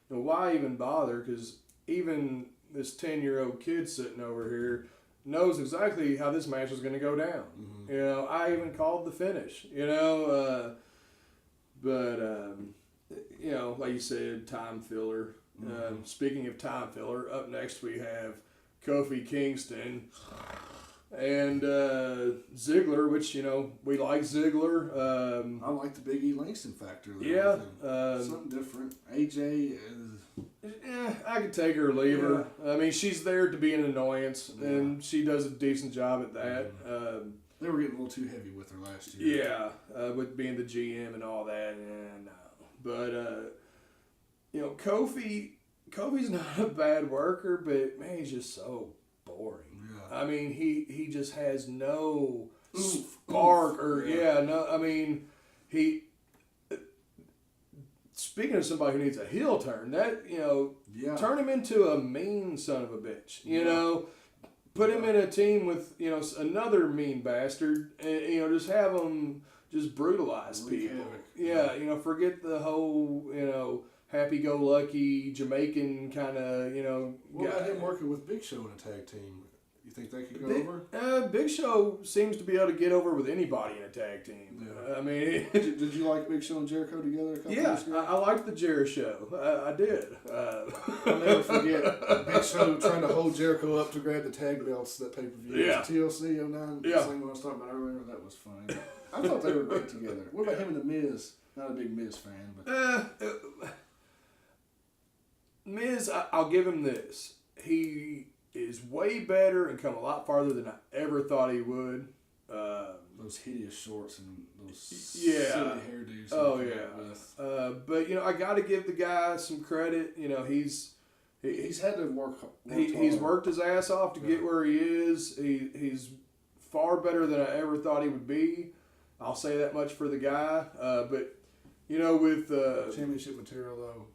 why even bother? Because even this 10-year-old kid sitting over here knows exactly how this match is going to go down. Mm-hmm. I even called the finish. Like you said, time filler. Mm-hmm. Speaking of time filler, up next we have Kofi Kingston and Ziggler, which we like Ziggler. I like the Big E Langston factor. Yeah, something different. AJ is. I could take her or leave her. She's there to be an annoyance, and she does a decent job at that. Mm-hmm. They were getting a little too heavy with her last year. Yeah, with being the GM and all that. No. But Kofi's not a bad worker, but man, he's just so boring. Yeah. He just has no spark he. Speaking of somebody who needs a heel turn, turn him into a mean son of a bitch. Put him in a team with another mean bastard, and just have him just brutalize people. Forget the whole happy-go-lucky Jamaican kind of What guy. about him working with Big Show in a tag team? You think they could go over? Big Show seems to be able to get over with anybody in a tag team. Yeah. Did you like Big Show and Jericho together a couple years ago? I liked the Jer Show. I did. I'll never forget Big Show trying to hold Jericho up to grab the tag belts that pay-per-view. Yeah. TLC 09, the same one I was talking about earlier. That was funny. I thought they were great together. What about him and The Miz? Not a big Miz fan, but... Miz, I'll give him this. He is way better and come a lot farther than I ever thought he would. Those hideous shorts and those silly hairdos. Oh, yeah. But, I got to give the guy some credit. He's had to work he's worked his ass off to get where he is. He's far better than I ever thought he would be. I'll say that much for the guy. But, with... championship material, though.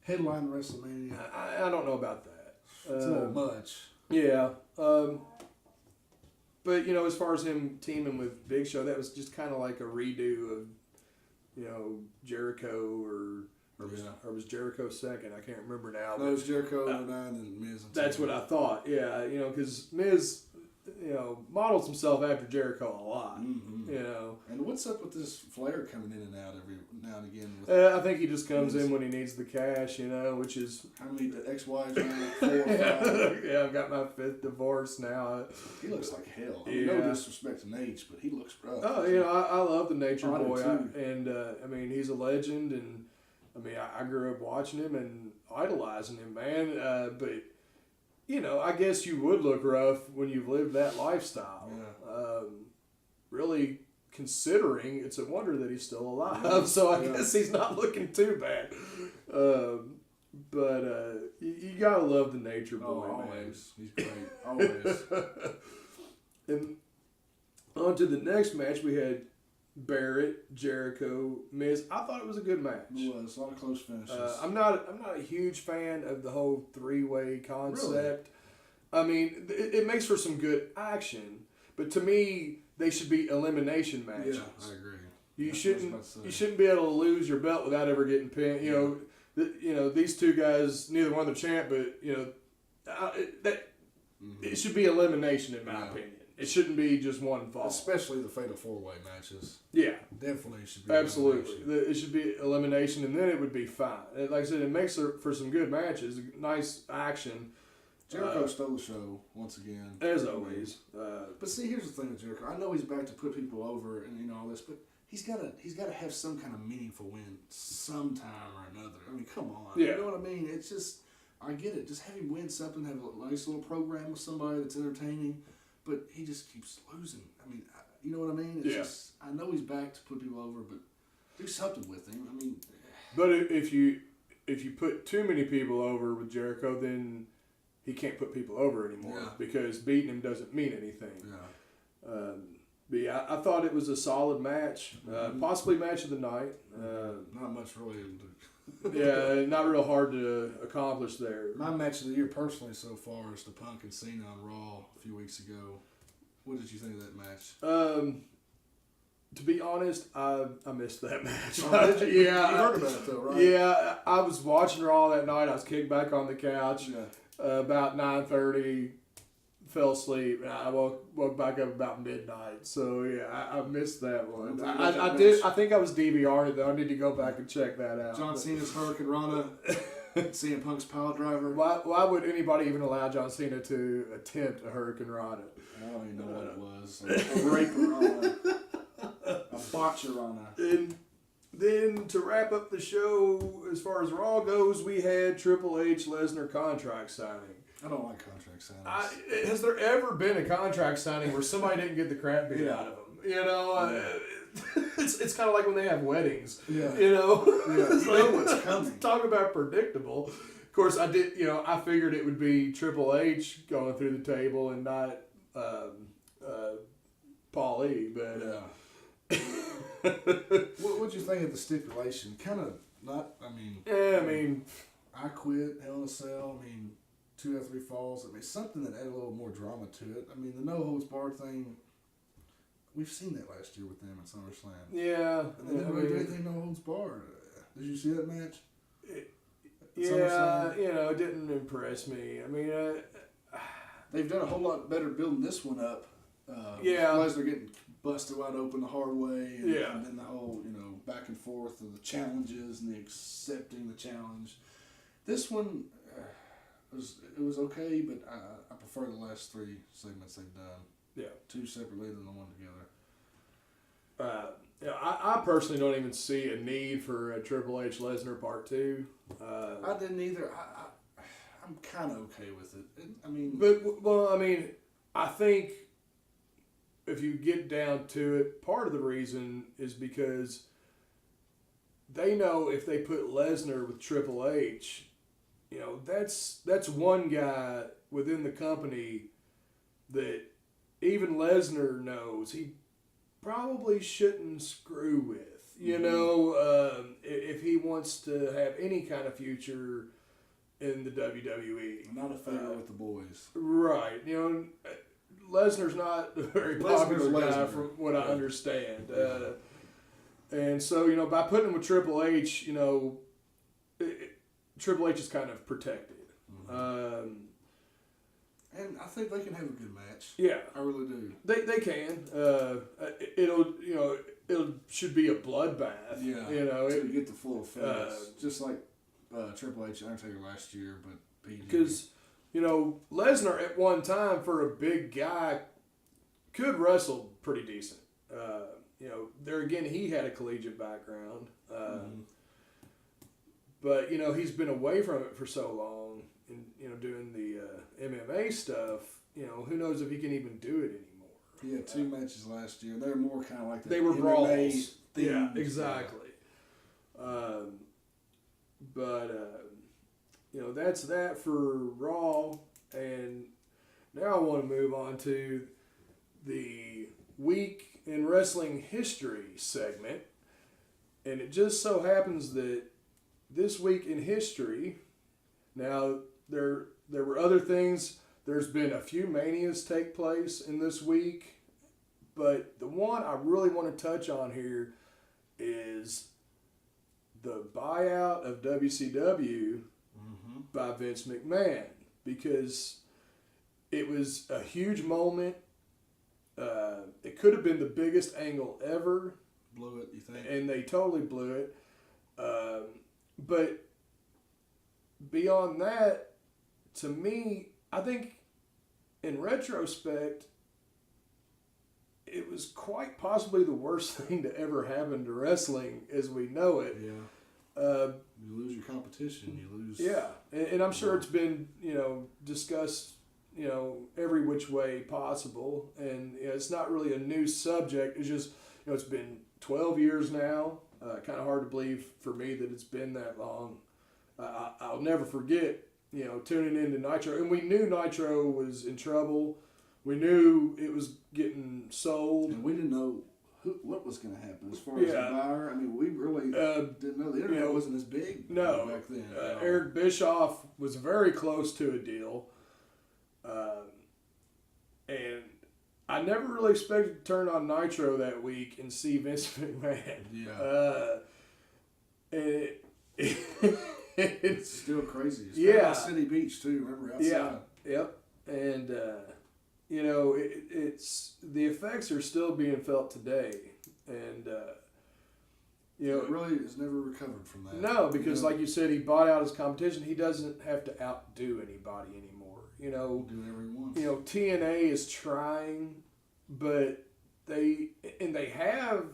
Headline WrestleMania. I don't know about that. It's a little much. Yeah. But, as far as him teaming with Big Show, that was just kind of like a redo of, Jericho or was Jericho second? I can't remember now. No, it was Jericho in 09 and Miz. That's what I thought. Yeah, because Miz, models himself after Jericho a lot. Mm-hmm. And what's up with this Flair coming in and out every now and again? I think he just comes in when he needs the cash, which is... How many ex-wives are 4 or 5? Yeah, I've got my 5th divorce now. He looks like hell. No disrespect to Nate, but he looks rough. Oh, I love the Nature Boy. He's a legend, and I grew up watching him and idolizing him, man. But, I guess you would look rough when you've lived that lifestyle. Yeah. Really considering it's a wonder that he's still alive, so I guess he's not looking too bad. But you gotta love the Nature Boy, always. man. He's great, always. And on to the next match, we had Barrett, Jericho, Miz. I thought it was a good match. It was a lot of close finishes. I'm not a huge fan of the whole 3-way concept. Really? It makes for some good action, but to me, they should be elimination matches. Yeah, I agree. You shouldn't be able to lose your belt without ever getting pinned. These two guys, neither one are the champ, but it should be elimination in my opinion. It shouldn't be just one fall. Especially the fatal 4-way matches. Yeah, definitely should be. Absolutely, it should be elimination, and then it would be fine. Like I said, it makes for some good matches, nice action. Jericho stole the show once again, as always. But see, here's the thing with Jericho. I know he's back to put people over and all this, but he's got to have some kind of meaningful win sometime or another. Come on. Yeah. You know what I mean? It's just, I get it. Just have him win something, have a nice little program with somebody that's entertaining. but he just keeps losing. I mean, you know what I mean? It's just, I know he's back to put people over, but do something with him. I mean, but if you put too many people over with Jericho, then he can't put people over anymore because beating him doesn't mean anything. Yeah. But yeah, I thought it was a solid match, possibly match of the night. Not much really. Yeah, not real hard to accomplish there. My match of the year personally so far is the Punk and Cena on Raw a few weeks ago. What did you think of that match? To be honest, I missed that match. Oh, did you? Yeah, you heard about it though, right? Yeah, I was watching Raw that night. I was kicked back on the couch about 9:30. Fell asleep. And I woke back up about midnight. So yeah, I missed that one. I did. I think I was DVR'd it though. I need to go back and check that out. John Cena's Hurricane Rana, CM Punk's Piledriver. Why would anybody even allow John Cena to attempt a Hurricane Rana? I don't even know what it was. A rape Rana. A botch Rana. And then to wrap up the show, as far as Raw goes, we had Triple H Lesnar contract signing. I don't like contract signings. Has there ever been a contract signing where somebody didn't get the crap beat out of them? You know, it's kind of like when they have weddings. Yeah. You know, It's like, what's coming. Talk about predictable. Of course, I did. You know, I figured it would be Triple H going through the table and not Paul E. But what'd you think of the stipulation? Kind of not. I mean, I quit. Hell in a Cell. I mean. 2 out of 3 falls. I mean, something that added a little more drama to it. I mean, the no holds barred thing. We've seen that last year with them at SummerSlam. Yeah, and they didn't really do anything no holds barred. Did you see that match? Yeah, you know, it didn't impress me. I mean, they've done a whole lot better building this one up. Lesnar getting busted wide open the hard way, and then the whole back and forth of the challenges and the accepting the challenge. This one. It was okay, but I prefer the last 3 segments they've done. Yeah. 2 separately than the one together. I personally don't even see a need for a Triple H Lesnar Part 2. I didn't either. I'm kind of okay with it. I think if you get down to it, part of the reason is because they know if they put Lesnar with Triple H, that's one guy within the company that even Lesnar knows he probably shouldn't screw with. If he wants to have any kind of future in the WWE. Not a favorite with the boys. Right. Lesnar's not a very popular guy from what I understand. And so, by putting him with Triple H, Triple H is kind of protected. And I think they can have a good match. Yeah. I really do. They can. It should be a bloodbath. Yeah. To get the full effects. Just like Triple H and Undertaker last year, but because, Lesnar at one time for a big guy could wrestle pretty decent. There again, he had a collegiate background. But, he's been away from it for so long and, doing the MMA stuff, who knows if he can even do it anymore. He had 2 matches last year. They're more kind of like they were brawls. Themed. Yeah, exactly. That's that for Raw. And now I want to move on to the Week in Wrestling History segment. And it just so happens that this week in history, now there were other things. There's been a few manias take place in this week, but the one I really want to touch on here is the buyout of WCW by Vince McMahon, because it was a huge moment. It could have been the biggest angle ever. Blew it, you think? And they totally blew it. But beyond that, to me, I think in retrospect, it was quite possibly the worst thing to ever happen to wrestling as we know it. Yeah. You lose your competition. You lose. Yeah, and I'm sure it's been discussed every which way possible. And it's not really a new subject. It's just, it's been 12 years now. Kind of hard to believe for me that it's been that long. I'll never forget, tuning into Nitro. And we knew Nitro was in trouble. We knew it was getting sold. And we didn't know what was going to happen as far as the buyer. I mean, we really didn't know. The internet wasn't as big back then. Eric Bischoff was very close to a deal. And I never really expected to turn on Nitro that week and see Vince McMahon. Yeah. It's still crazy. It's City Beach, too. Remember, outside. Yeah. Yep. And, it's the effects are still being felt today. And, it really has never recovered from that. No, because like you said, he bought out his competition. He doesn't have to outdo anybody anymore. Do whatever he wants. TNA is trying, but they have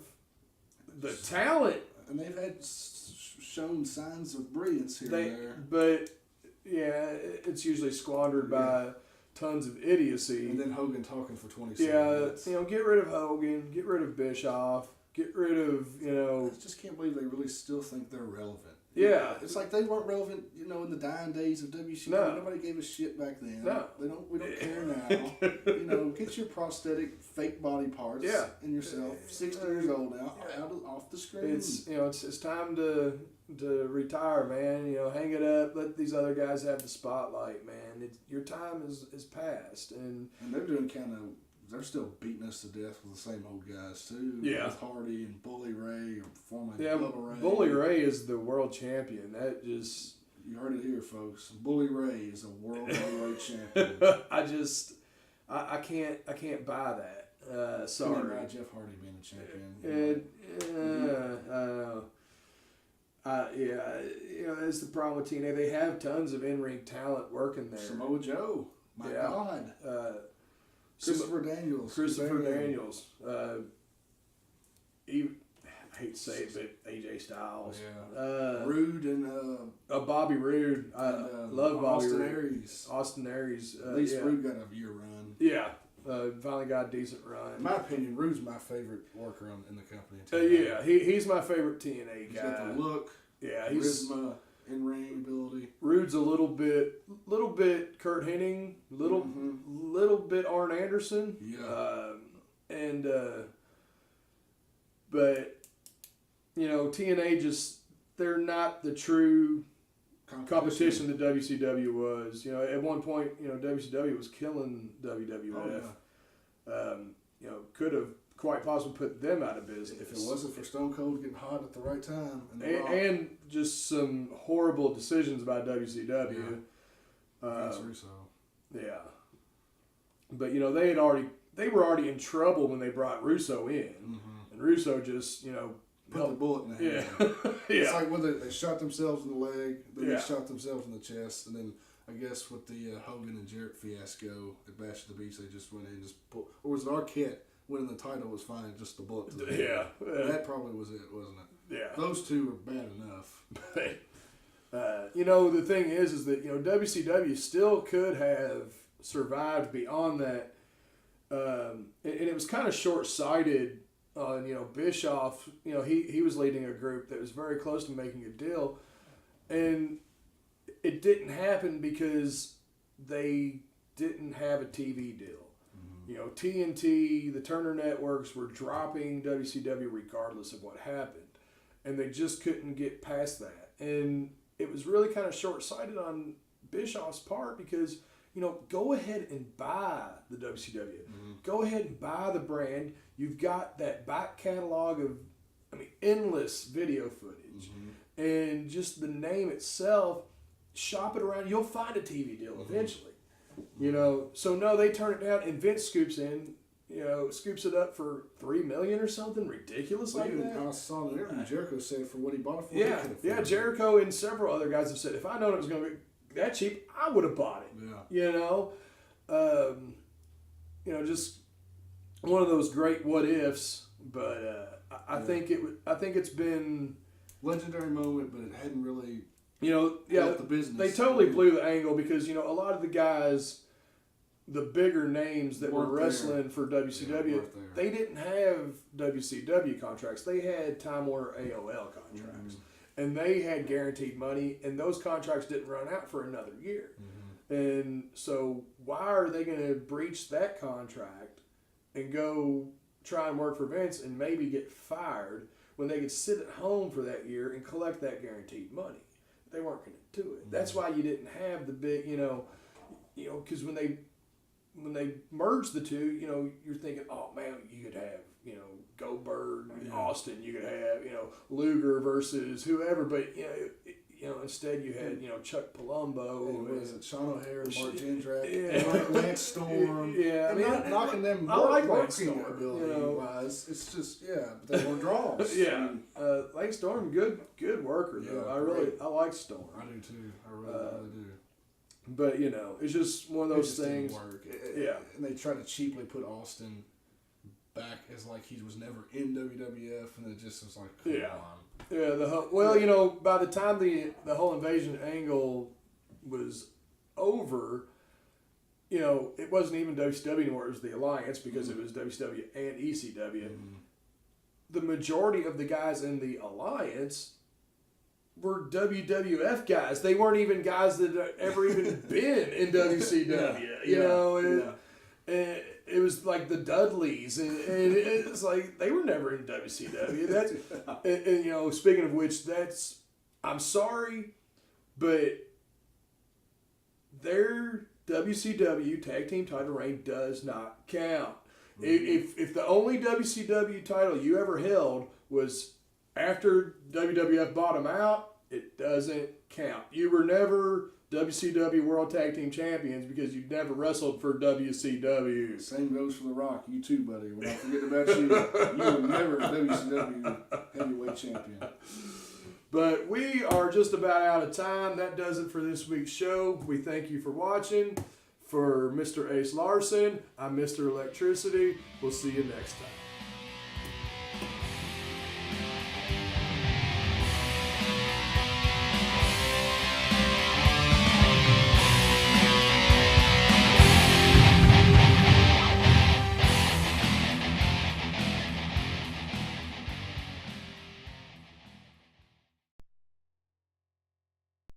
the talent. And they've had shown signs of brilliance here and there. But, it's usually squandered by tons of idiocy. And then Hogan talking for 27 minutes. Get rid of Hogan, get rid of Bischoff, get rid of, I just can't believe they really still think they're relevant. Yeah. It's like they weren't relevant, in the dying days of WCW. No. Nobody gave a shit back then. No. We don't care now. Get your prosthetic fake body parts and yourself, 60 years old now, off the screen. It's time to retire, man. Hang it up. Let these other guys have the spotlight, man. Your time is past, and they're doing they're still beating us to death with the same old guys too. Yeah, with Hardy and Bully Ray, or formerly Bubba Ray. Bully Ray is the world champion. That just you heard it here, folks. Bully Ray is a world heavyweight champion. I can't buy that. Sorry. Can't buy Jeff Hardy being a champion. That's the problem with TNA. They have tons of in-ring talent working there. Samoa Joe, my God. Christopher Daniels. I hate to say it, but AJ Styles. Yeah. Rude and Bobby Roode. I love Bobby Austin Roode. Aries. Austin Aries. At least Rude got a year run. Yeah. Finally got a decent run. In my opinion, Rude's my favorite worker in the company. He's my favorite TNA guy. He's got the look. Yeah, charisma, in-ring ability. Rude's a little bit Kurt Hennig, little bit Arn Anderson. Yeah. But TNA they're not the true competition that WCW was. At one point, WCW was killing WWF. Oh, yeah. Could have quite possibly put them out of business. If it wasn't for Stone Cold getting hot at the right time. And just some horrible decisions by WCW. Vince Russo. Yeah. But, they were already in trouble when they brought Russo in. Mm-hmm. And Russo just, put the bullet in the hand. It's like when they shot themselves in the leg, then they shot themselves in the chest, and then I guess with the Hogan and Jarrett fiasco at Bash at the Beach, they just went in and just pulled. Or was it Arquette winning the title was fine, just the bullet to the head? That probably was it, wasn't it? Yeah. Those two were bad enough. The thing is that, WCW still could have survived beyond that. And it was kind of short-sighted on, Bischoff. He was leading a group that was very close to making a deal. And it didn't happen because they didn't have a TV deal. Mm-hmm. TNT, the Turner Networks were dropping WCW regardless of what happened. And they just couldn't get past that. And it was really kind of short-sighted on Bischoff's part because, go ahead and buy the WCW. Mm-hmm. Go ahead and buy the brand. You've got that back catalog of, endless video footage. Mm-hmm. And just the name itself, shop it around. You'll find a TV deal eventually. Mm-hmm. So no, they turn it down, and Vince scoops in, scoops it up for $3 million or something ridiculous like that. I saw an interview. Jericho said for what he bought it for. Yeah. Jericho and several other guys have said, if I'd known it was going to be that cheap, I would have bought it. Yeah. Just one of those great what ifs. But I think it's been legendary moment, but it hadn't really. The business. They totally blew the angle because a lot of the guys the bigger names that were wrestling for WCW, they didn't have WCW contracts. They had Time Warner AOL contracts. And they had guaranteed money, and those contracts didn't run out for another year. And so why are they going to breach that contract and go try and work for Vince and maybe get fired when they could sit at home for that year and collect that guaranteed money? They weren't going to do it. That's why you didn't have the big, because when they merged the two, you're thinking, oh man, you could have, Goldberg, Austin, you could have, Luger versus whoever, but instead you had, Chuck Palumbo, and Sean O'Hare, Mark Jindrak, Lance Storm. Yeah, I mean, not knocking them. I like Lance Storm, ability wise. It's just but they weren't draws. Lance Storm, good worker though. I like Storm. I do too. I really do. But it's just one of those things. Didn't work. And they tried to cheaply put Austin back as like he was never in WWF, and it just was like, come on. Yeah. By the time the whole invasion angle was over, it wasn't even WCW anymore. It was the Alliance because it was WCW and ECW. The majority of the guys in the Alliance were WWF guys. They weren't even guys that had ever even been in WCW. It was like the Dudleys, and it's like they were never in WCW. That's and speaking of which, I'm sorry, but their WCW tag team title reign does not count. If the only WCW title you ever held was after WWF bought them out, it doesn't count. You were never WCW World Tag Team Champions because you never wrestled for WCW. Same goes for The Rock. You too, buddy. We're not forgetting about you. You were never WCW Heavyweight Champion. But we are just about out of time. That does it for this week's show. We thank you for watching. For Mr. Ace Larson, I'm Mr. Electricity. We'll see you next time.